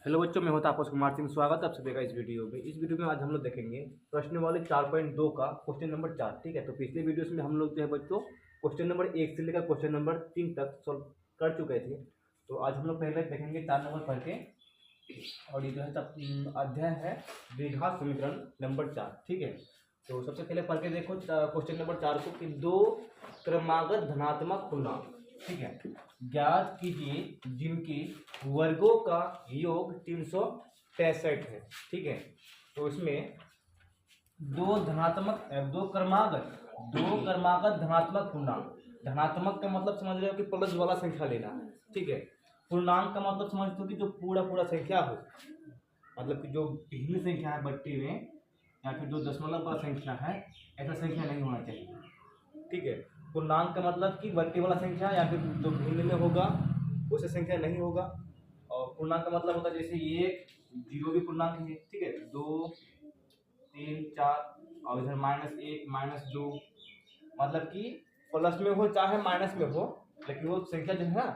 Hello बच्चों, मैं होता आपका कुमार सिंह। स्वागत है आप सभी का इस वीडियो में। इस वीडियो में आज हम लोग देखेंगे प्रश्न वाले 4.2 का क्वेश्चन नंबर 4। ठीक है, तो पिछले वीडियोस में हम लोग जो है बच्चों क्वेश्चन नंबर 1 से लेकर क्वेश्चन नंबर 3 तक सॉल्व कर चुके थे। तो आज हम लोग पहले देखेंगे 4 नंबर पढ़ के, और ये जो है अध्याय है द्विघात समीकरण नंबर 4। ठीक है, तो सबसे पहले पढ़ के देखो क्वेश्चन नंबर 4 को कि दो क्रमागत धनात्मक पूर्णांक, ठीक है, ज्ञात कीजिए जिनके वर्गों का योग 363 है। ठीक है, तो इसमें दो क्रमागत धनात्मक पूर्णांक। धनात्मक का मतलब समझ रहे हो कि प्लस वाला संख्या लेना है। ठीक है, पूर्णांक का मतलब समझते हो कि जो पूरा संख्या हो, मतलब कि जो भिन्न संख्या है बट्टी में, या फिर जो दशमलव वाला संख्या है, ऐसा संख्या नहीं होना चाहिए। ठीक है, पूर्णांक का मतलब कि बट्टी वाला संख्या या फिर जो भिन्न में होगा वैसे संख्या नहीं होगा। और पूर्णांक का मतलब होता है जैसे ये 0 भी पूर्णांक है। ठीक है, 2 3 4 और इधर -1 -2, मतलब कि प्लस में हो चाहे माइनस में हो, लेकिन वो संख्या जो है ना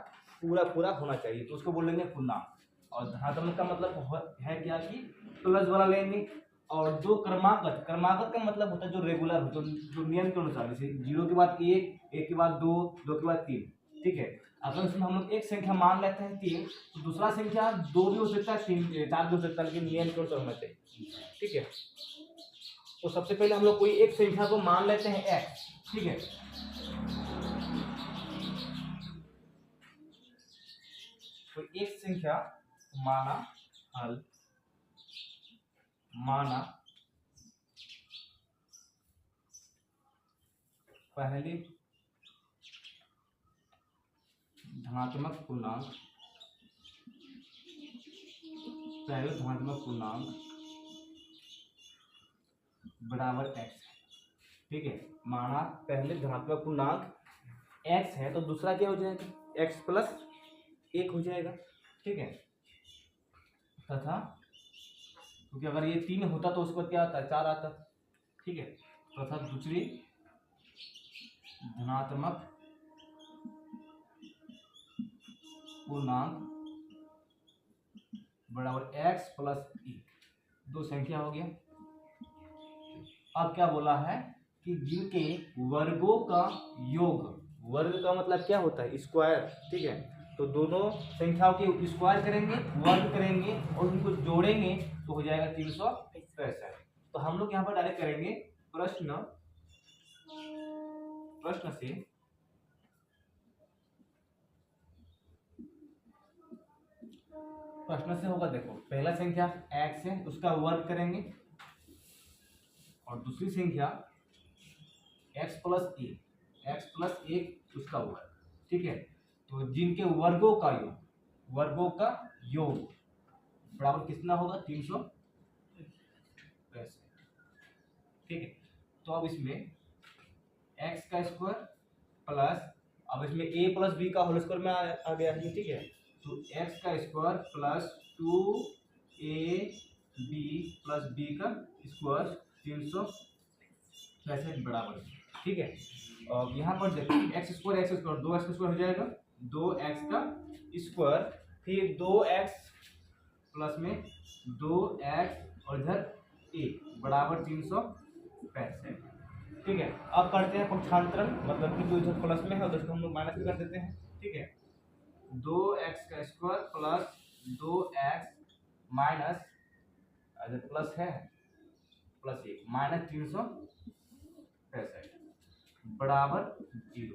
पूरा होना चाहिए, तो उसको बोलेंगे पूर्णांक। और धनात्मक का मतलब है क्या कि प्लस वाला लेंगे। और दो क्रमागत का मतलब होता है जो रेगुलर हो, जो नियम के अनुसार, जैसे 0 के बाद 1, 1 के बाद 2, 2 के बाद 3। ठीक है, अगर इसमें हम लोग एक संख्या मान लेते हैं 3, तो दूसरा संख्या 2 भी हो सकता है, 3 4 भी हो सकता है, लेकिन नियम के अनुसार होना चाहिए। ठीक है, तो सबसे पहले हम लोग कोई एक संख्या को मान लेते हैं x। ठीक है, तो एक संख्या माना पहले धनात्मक पूर्णांक बराबर x। ठीक है, माना पहले धनात्मक पूर्णांक x है, तो दूसरा क्या हो जाएगा, x प्लस 1 हो जाएगा। ठीक है, तथा क्योंकि अगर ये 3 होता तो उसको क्या आता, 4 आता। ठीक है, तथा दूसरी धनात्मक पूर्णांक बराबर x प्लस 1, दो संख्या हो गया। अब क्या बोला है कि जिनके वर्गों का योग, वर्ग का मतलब क्या होता है, स्क्वायर। ठीक है, तो दोनों संख्याओं के स्क्वायर करेंगे, वर्ग करेंगे और उनको जोड़ेंगे तो हो जाएगा 363। तो हम लोग यहाँ पर डायरेक्ट करेंगे प्रश्न से होगा। देखो, पहला संख्या x है, उसका वर्ग करेंगे, और दूसरी संख्या x प्लस 1 उसका वर्ग। ठीक है, तो जिनके वर्गों का योग बराबर कितना होगा, 363। ठीक है, तो अब इसमें x का स्क्वायर प्लस, अब इसमें a प्लस बी का होल स्क्वायर में आ गया है। ठीक है, तो x का square plus 2ab plus b का स्क्वायर 363 बराबर। ठीक है, और यहाँ पर देखो x स्क्वायर 2x का स्क्वायर हो जाएगा, 2x का स्क्वायर, फिर 2x प्लस में 2x और इधर a बराबर 365। ठीक है, अब करते हैं पक्षांतरण, मतलब कि जो इधर प्लस में है उधर को हम लोग माइनस भी कर देते हैं। ठीक है, 2x का square plus 2x minus plus है प्लस 1 माइनस 365 बराबर 0।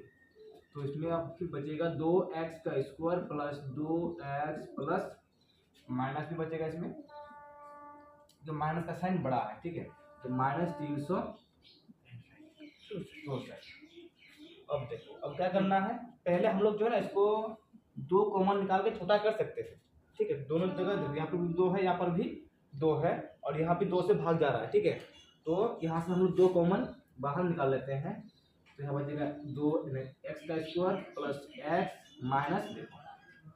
तो इसमें अब फिर बचेगा 2x का square plus 2x plus minus भी बचेगा, इसमें जो माइनस का साइन बड़ा है। ठीक है, तो माइनस 364। अब देखो, अब क्या करना है, पहले हम लोग जो है ना इसको 2 कॉमन निकाल के छोटा कर सकते थे। ठीक है, दोनों जगह देखो, यहाँ पर भी 2 है, यहाँ पर भी 2 है, और यहाँ भी 2 से भाग जा रहा है। ठीक है, तो यहाँ से हम लोग 2 कॉमन बाहर निकाल लेते हैं, तो यहाँ बचेगा 2 x का स्क्वायर प्लस x माइनस,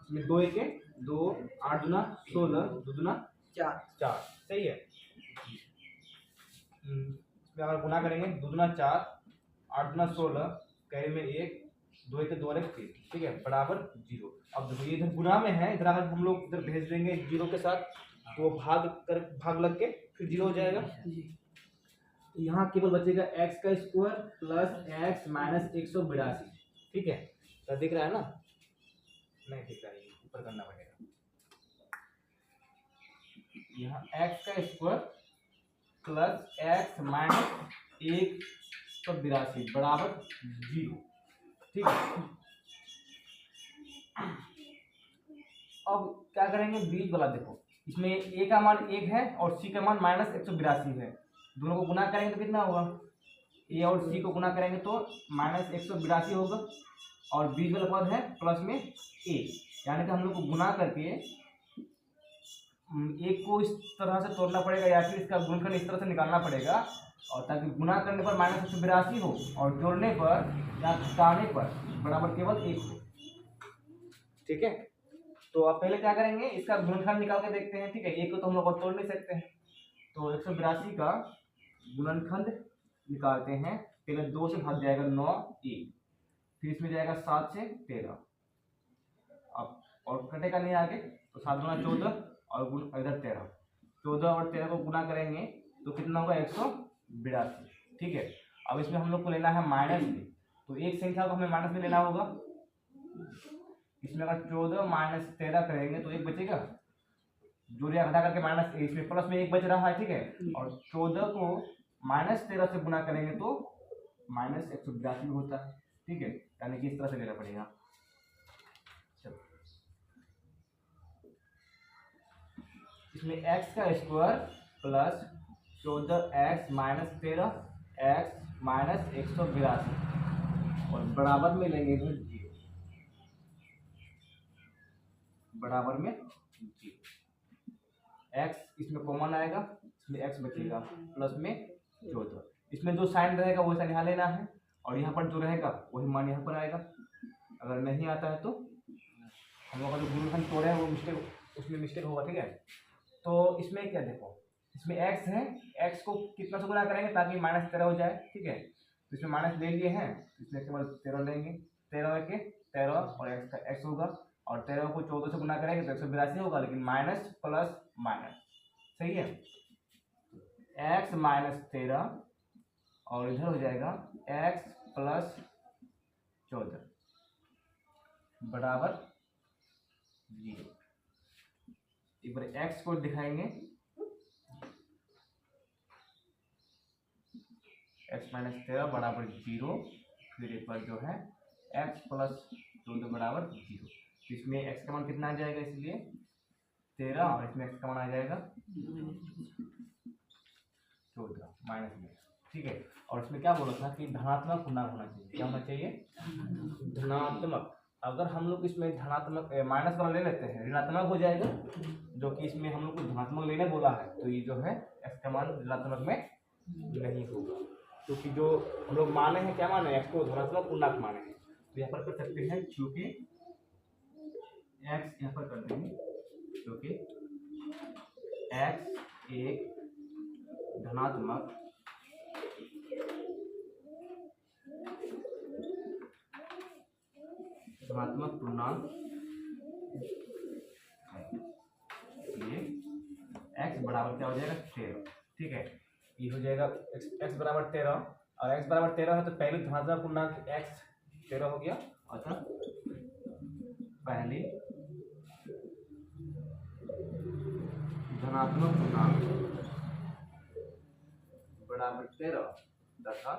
इसमें 2 1 2 8 दूना 16 2 दूना 4। सही है, इसमें अगर गुना करेंगे 2 दूना 4 8 दूना 16, कैरी में 1 2 एक 2 और 1 3, ठीक है, बराबर 0। अब देखो ये इधर गुना में है, इधर अगर हम लोग इधर भेज देंगे 0 के साथ तो वो भाग लग के फिर 0 हो जाएगा। तो यहाँ केवल बचेगा x का स्क्वायर प्लस x माइनस 182, ठीक है। तो दिख रहा है ना, नहीं दिख रहा है, ऊपर करना पड़ेगा। यहाँ x का स्क्वायर प्लस x माइनस 182 बराबर 0, ठीक है। अब क्या करेंगे, बीच वाला देखो, इसमें a का मान 1 है और c का मान माइनस 182 है, दोनों को गुना करेंगे तो कितना होगा, a और c को गुना करेंगे तो माइनस 182 होगा, और बीच वाला पद है प्लस में a, यानी कि हम लोग को गुना करके एक को इस तरह से तोड़ना पड़ेगा या फिर इसका गुणनखंड इस तरह से निकालना पड़ेगा, और ताकि गुना करने पर माइनस 182 हो और जोड़ने पर या घटाने पर बराबर केवल 1 हो, ठीक है। तो अब पहले क्या करेंगे, इसका गुणनखंड निकाल के देखते हैं, ठीक है। एक को तो हम लोग तोड़ नहीं सकते हैं, तो 182 का गुणनखंड निकालते हैं। पहले 2 से भाग जाएगा 9 1, फिर इसमें जाएगा 7 से 13, अब और कटेगा नहीं आगे, तो 7 गुना 14 और इधर 13, 14 और 13 को गुना करेंगे तो कितना होगा 182, ठीक है। अब इसमें हम लोग को लेना है माइनस में, तो एक संख्या को हमें माइनस में लेना होगा। इसमें अगर 14 माइनस 13 करेंगे तो 1 बचेगा, जोड़िया घटा करके माइनस, इसमें प्लस में 1 बच रहा है, ठीक है। और 14 को माइनस 13 से गुना करेंगे तो माइनस 182 होता है, ठीक है, यानी कि इस तरह से लेना पड़ेगा। इसमें x का square plus 14x minus 13x minus 182 और बराबर में लेंगे इधर 0, बराबर में 0। x इसमें कॉमन आएगा, इसमें x बचेगा प्लस में 14, इसमें जो साइन रहेगा वो साइन यहाँ लेना है, और यहाँ पर जो रहेगा वही मान यहाँ पर आएगा। अगर नहीं आता है तो हम लोग का जो गुणनखंड तोड़े हैं वो उसमें मिस्टेक होगा, ठीक है। तो इसमें क्या देखो, इसमें x है, x को कितना से गुना करेंगे ताकि माइनस 13 हो जाए, ठीक है। तो इसमें माइनस ले लिए हैं, इसमें केवल 13 लेंगे, 13 के 13 और x का x होगा, और 13 को 14 से गुना करेंगे तो 182 होगा, लेकिन माइनस प्लस माइनस, सही है। x माइनस 13 और इधर हो जाएगा x प्लस 14 बराबर 0। एक बार x को दिखाएंगे, x माइनस 13 बराबर 0, फिर एक बार जो है x प्लस 14 बराबर 0। तो इसमें x का मान कितना आ जाएगा, इसलिए 13, और इसमें x का मान आ जाएगा 14 माइनस में, ठीक है। और इसमें क्या बोला था कि धनात्मक पूर्णांक होना चाहिए, क्या होना चाहिए, धनात्मक। अगर हम लोग इसमें धनात्मक माइनस वाला ले लेते हैं ऋणात्मक हो जाएगा, जो कि इसमें हम लोग को धनात्मक लेने बोला है, तो ये जो है x का मान ऋणात्मक में नहीं होगा, क्योंकि जो हम लोग माने हैं, क्या माने, x को धनात्मक पूर्णांक माने हैं। तो यहाँ पर कर सकते हैं, क्योंकि x यहाँ पर कर देंगे, क्योंकि x एक धनात्मक पूर्णांक है, इसलिए x बराबर क्या हो जाएगा 13, ठीक है। ये हो जाएगा x बराबर 13, और x बराबर 13 है तो पहले धनात्मक पूर्णांक x 13 हो गया, अतः पहले धनात्मक पूर्णांक बराबर 13 तथा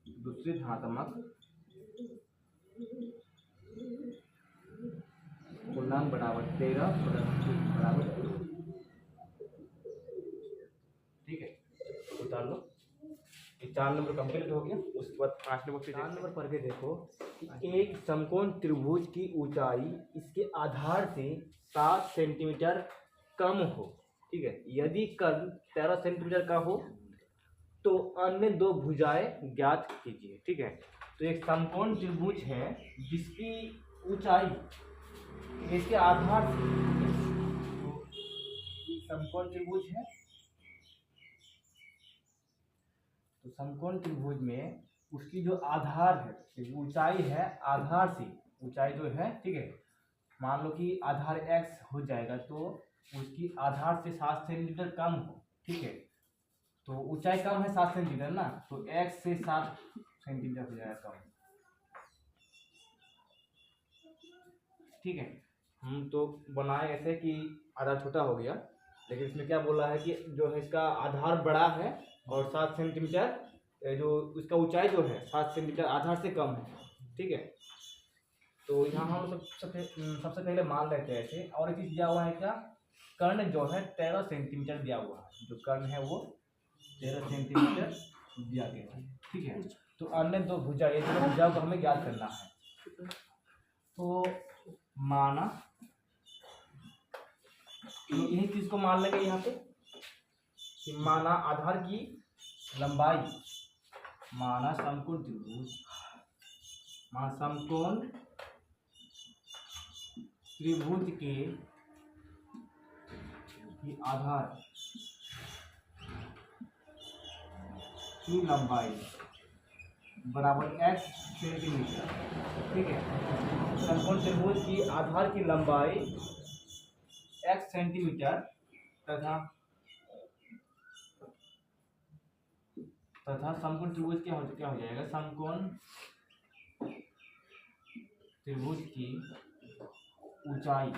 दूसरी धनात्मक पूर्णांक बराबर 13 बराबर 2, ठीक है। उतार लो, 4 नंबर कंप्लीट हो गया। उसके बाद 5 नंबर पे 4 नंबर पढ़ के देखो कि एक समकोण त्रिभुज की ऊंचाई इसके आधार से 7 सेंटीमीटर कम हो, ठीक है। यदि कर्ण 13 सेंटीमीटर का हो तो अन्य 2 भुजाएं ज्ञात कीजिए, ठीक है। तो एक समकोण त्रिभुज है जिसकी ऊंचाई इसके आधार से, तो समकोण त्रिभुज है, तो समकोण त्रिभुज में उसकी जो आधार है, ऊंचाई है आधार से, ऊंचाई जो है, ठीक है, मान लो कि आधार x हो जाएगा तो उसकी आधार से 7 सेंटीमीटर कम हो, ठीक है, तो ऊंचाई कम है 7 सेंटीमीटर ना, तो x से 7 सेंटीमीटर हो जाएगा कम, ठीक है। हम तो बनाए ऐसे कि आधार छोटा हो गया, लेकिन इसमें क्या बोला है कि जो है इसका आधार बड़ा है और 7 सेंटीमीटर जो उसका ऊंचाई जो है 7 सेंटीमीटर आधार से कम है, ठीक है। तो यहाँ हम सबसे पहले मान लेते हैं ऐसे। और एक चीज़ दिया हुआ है क्या, कर्ण जो है 13 सेंटीमीटर दिया हुआ है, जो कर्ण है वो 13 सेंटीमीटर दिया गया है, ठीक है। तो अन्य दो भुजा, ये दोनों भुजाओं को हमें ज्ञात करना है। तो माना, तो यही चीज को मान लेंगे यहाँ पे कि माना आधार की लंबाई, माना समकोण त्रिभुज, माना समकोण त्रिभुज के आधार की लंबाई बराबर x सेंटीमीटर, ठीक है। समकोण त्रिभुज की आधार की लंबाई x सेंटीमीटर तथा समकोण त्रिभुज क्या हो जाएगा, समकोण त्रिभुज की ऊंचाई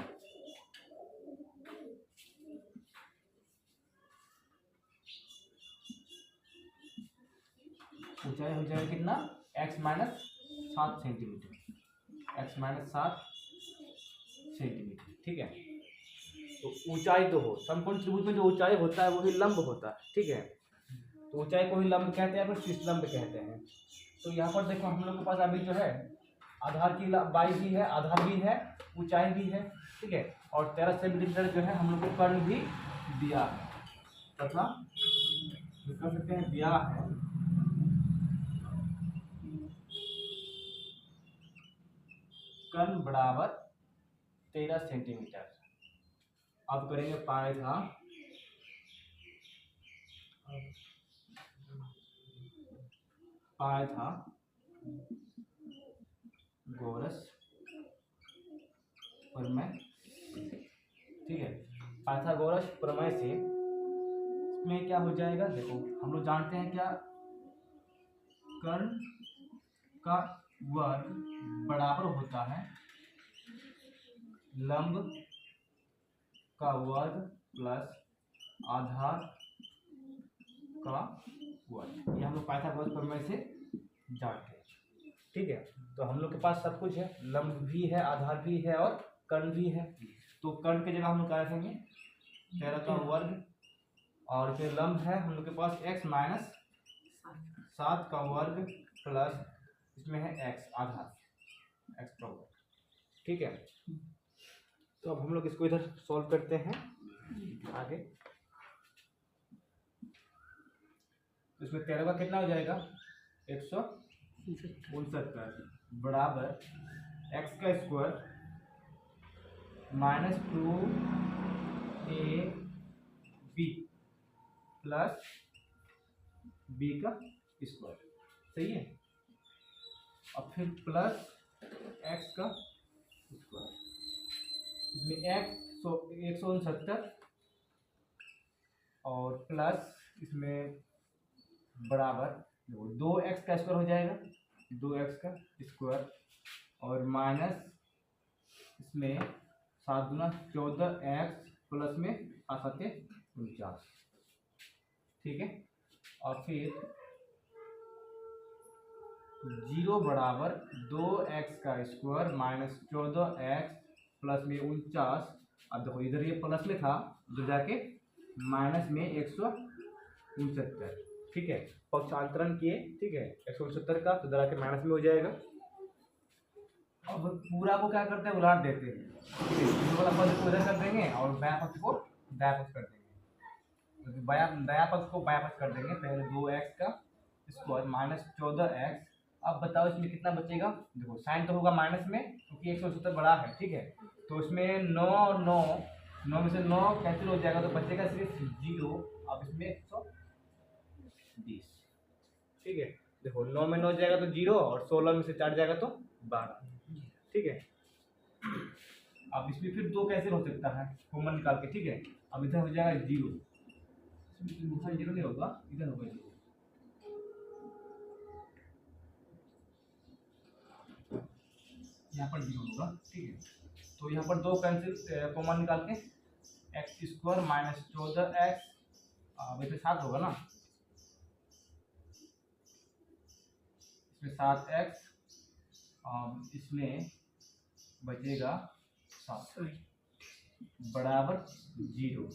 हो जाएगा कितना, x minus 7 centimetre, x minus 7 centimetre, ठीक है। तो ऊंचाई तो हो, समकोण त्रिभुज में जो ऊंचाई होता है वही लंब होता है, ठीक है। तो ऊंचाई को ही लंब कहते हैं, फिर शीर्ष लंब कहते हैं। तो यहाँ पर देखो हम लोग के पास अभी जो है आधार की लंबाई भी है, आधार भी है, ऊंचाई भी है, ठीक है, और 13 सेंटीमीटर जो है हम लोग को कर्ण भी दिया है, तथा कह सकते हैं दिया है कर्ण बराबर 13 सेंटीमीटर। अब करेंगे पायथा गोरस प्रमेय, ठीक है। पाइथागोरस प्रमेय से इसमें क्या हो जाएगा, देखो हम लोग जानते हैं क्या, कर्ण का वर्ग बराबर होता है लंब का वर्ग प्लस आधार का वर्ग। ये हम लोग पाइथागोरस प्रमेय से जानते हैं, ठीक है। तो हम लोग के पास सब कुछ है, लंब भी है, आधार भी है और कर्ण भी है। तो कर्ण की जगह हम लोग क्या रखेंगे, 13 का वर्ग, और जो लंब है हम लोग के पास x माइनस 7 का वर्ग प्लस इसमें है x आधार, x का वर्ग, ठीक है। तो अब हम लोग इसको इधर सॉल्व करते हैं आगे। तो इसमें 13 का कितना हो जाएगा, 169 बराबर x का square minus 2ab plus b का स्क्वायर, सही है। और फिर प्लस x का स्क्वायर, इसमें x 169 और प्लस इसमें बराबर 2x का स्क्वायर हो जाएगा, 2x का स्क्वायर, और माइनस इसमें 7 गुना 14x प्लस में 49, ठीक है। और फिर 0 बराबर 2x का स्क्वायर माइनस 14x प्लस में 49। अब देखो इधर ये प्लस में था जो जाके माइनस में 169, ठीक है, पक्षांतरण किए, ठीक है, 169 का तो इधर आके माइनस में हो जाएगा। अब पूरा को क्या करते हैं, उलट देते हैं, ठीक है, इस वाला पद को इधर कर देंगे और बायां पक्ष को दायां पक्ष कर देंगे, तो दायां पक्ष को बायां पक्ष कर देंगे। पहले 2x का स्क्वायर माइनस 14x। अब बताओ इसमें कितना बचेगा, देखो साइन तो होगा माइनस में क्योंकि 170 बड़ा है, ठीक है। तो इसमें 9 और 9 में से 9 कैंसिल हो जाएगा तो बचेगा सिर्फ 0। अब इसमें 120, ठीक है। देखो 9 में 9 जाएगा तो 0 और 16 में से 4 जाएगा तो 12। ठीक है, अब इसमें फिर 2 कैसे हो सकता है कॉमन निकाल के। ठीक है, अब इधर हो जाएगा 0, इसमें 0 नहीं होगा, इधर होगा 0, यहाँ पर 0 होगा। ठीक है, तो यहाँ पर 2 कैंसिल कॉमन निकाल के एक्स स्क्वायर माइनस 14x, वैसे 7 होगा ना, इसमें 7x, इसमें बचेगा 7 बराबर 0।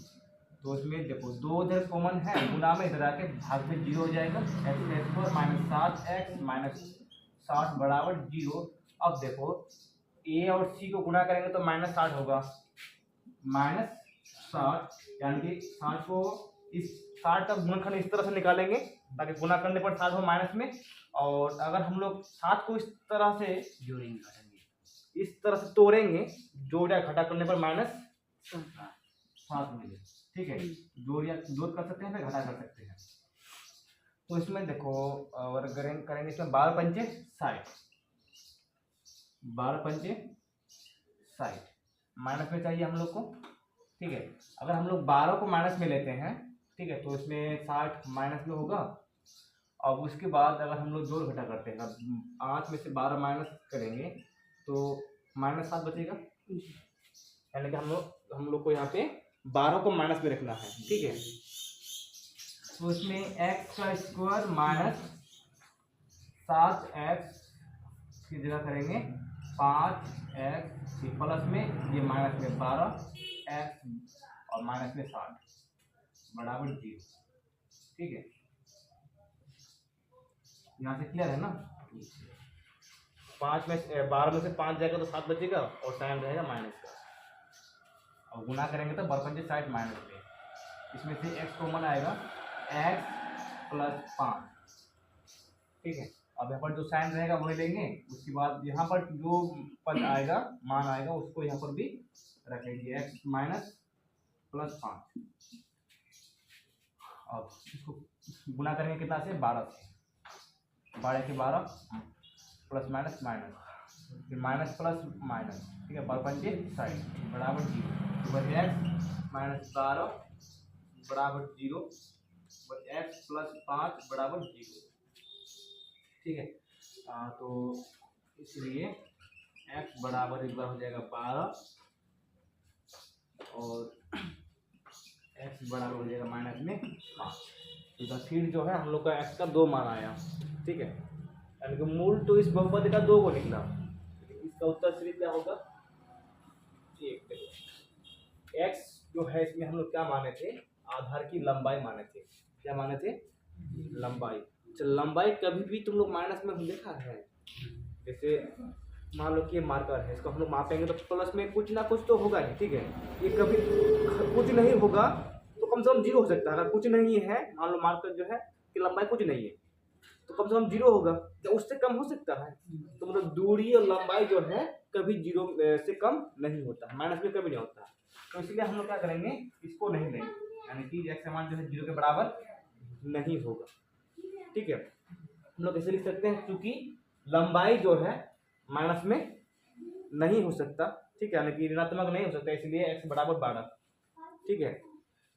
तो इसमें देखो 2 इधर कॉमन है, गुना में इधर आके भाग में 0 हो जाएगा, x square minus 7x minus 60 बराबर 0। अब देखो a और c को गुना करेंगे तो माइनस 60 होगा, -60, यानी कि 60 को इस 60 का गुणनखंड इस तरह से निकालेंगे ताकि गुना करने पर 60 हो माइनस में, और अगर हम लोग 7 को इस तरह से जोड़ेंगे, इस तरह से तोड़ेंगे, जोड़ या घटा करने पर -7 मिले। ठीक है, जोड़ कर सकते हैं फिर घटा कर सकते हैं। तो इसमें देखो और करेंगे इसमें 12 पंचे 60, 12 पंचे 60 माइनस में चाहिए हम लोग को। ठीक है, अगर हम लोग 12 को माइनस में लेते हैं, ठीक है, तो इसमें 60 माइनस में होगा। अब उसके बाद अगर हम लोग जोड़ घटा करते हैं, 8 में से 12 माइनस करेंगे तो -7 बचेगा, यानी कि हम लोग को यहाँ पे 12 को माइनस में रखना है। ठीक है, तो इसमें x का स्क्वायर माइनस 7x की जगह करेंगे 5x, प्लस में ये माइनस में 12x और माइनस में 60 बराबर 0। ठीक है, यहाँ से क्लियर है ना। 12 में से 5 जाएगा तो 7 बचेगा और साइन रहेगा माइनस का, और गुना करेंगे तो 12 पंचे 60 माइनस में, इसमें से x कॉमन आएगा, x प्लस 5। ठीक है, अब यहाँ पर जो साइन रहेगा वही लेंगे, उसके बाद यहाँ पर जो पद आएगा मान आएगा उसको यहाँ पर भी रखेंगे, x माइनस प्लस 5। अब इसको गुना करेंगे कितना से, 12 से, 12 के 12 प्लस माइनस माइनस, फिर माइनस प्लस माइनस। ठीक है, 12 पंचे 60 बराबर 0, तो बच x माइनस 12 बराबर 0, बच x प्लस 5 बराबर 0। ठीक है, तो इसलिए x बराबर एक बार हो जाएगा 12 और x बराबर हो जाएगा माइनस में 5। तो फिर जो है हम लोग का x का 2 मान आया। ठीक है, यानी कि मूल तो इस बहुपद का 2 को निकला, इसका उत्तर श्री क्या होगा, x जो है इसमें हम लोग क्या माने थे, आधार की लंबाई माने थे। क्या माने थे, लंबाई। चल लंबाई कभी भी तुम लोग माइनस में देखा है, जैसे मान लो कि ये मार्कर है, इसको हम लोग मापेंगे तो प्लस में कुछ ना कुछ तो होगा ही। ठीक है, ये कभी कुछ नहीं होगा तो कम से कम 0 हो सकता है। अगर कुछ नहीं है, मान लो मार्कर जो है कि लंबाई कुछ नहीं है तो कम से कम 0 होगा, तो उससे कम हो सकता है। तो मतलब दूरी और लंबाई जो है कभी 0 से कम नहीं होता है, माइनस में कभी नहीं होता। तो इसलिए हम लोग क्या करेंगे, इसको नहीं लेंगे, यानी कि x का मान जो है 0 के बराबर नहीं होगा। ठीक है, हम लोग कैसे लिख सकते हैं, क्योंकि लंबाई जो है माइनस में नहीं हो सकता। ठीक है, यानी कि ऋणात्मक नहीं हो सकता, इसलिए x बराबर 12। ठीक है,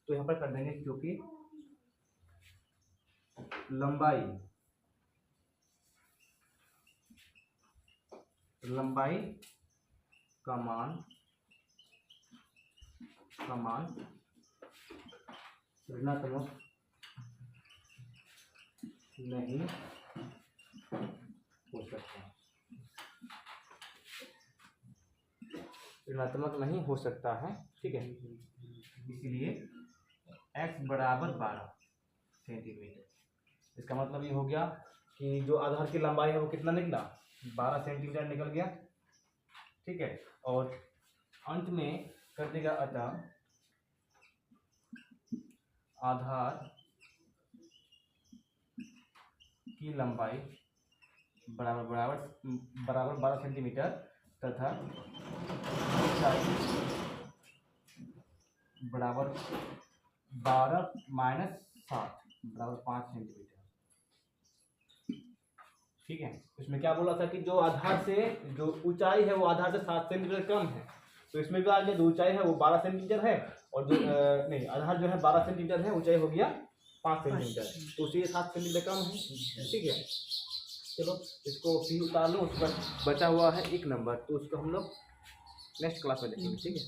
तो यहाँ पर कर देंगे क्योंकि लंबाई का मान ऋणात्मक नहीं हो सकता, ऋणात्मक नहीं हो सकता है। ठीक है, इसलिए x बराबर 12 सेंटीमीटर। इसका मतलब ये हो गया कि जो आधार की लंबाई है वो कितना निकला, 12 सेंटीमीटर निकल गया। ठीक है, और अंत में कर देगा, अतः आधार की लंबाई बराबर 12 सेंटीमीटर तथा ऊंचाई बराबर 12 माइनस 7 बराबर 5 सेंटीमीटर। ठीक है। इसमें क्या बोला था कि जो आधार से जो ऊंचाई है वो आधार से 7 सेंटीमीटर कम है, तो इसमें भी आ गया जो ऊंचाई है वो 12 सेंटीमीटर है, और जो नहीं आधार जो है 12 सेंटीमीटर है, ऊंचाई हो गया 5 सेंटीमीटर, तो उसी 7 सेंटीमीटर कम है। ठीक है, चलो इसको पी उतार लो, उस पर बचा हुआ है 1 नंबर, तो उसको हम लोग नेक्स्ट क्लास में देखेंगे। ठीक है।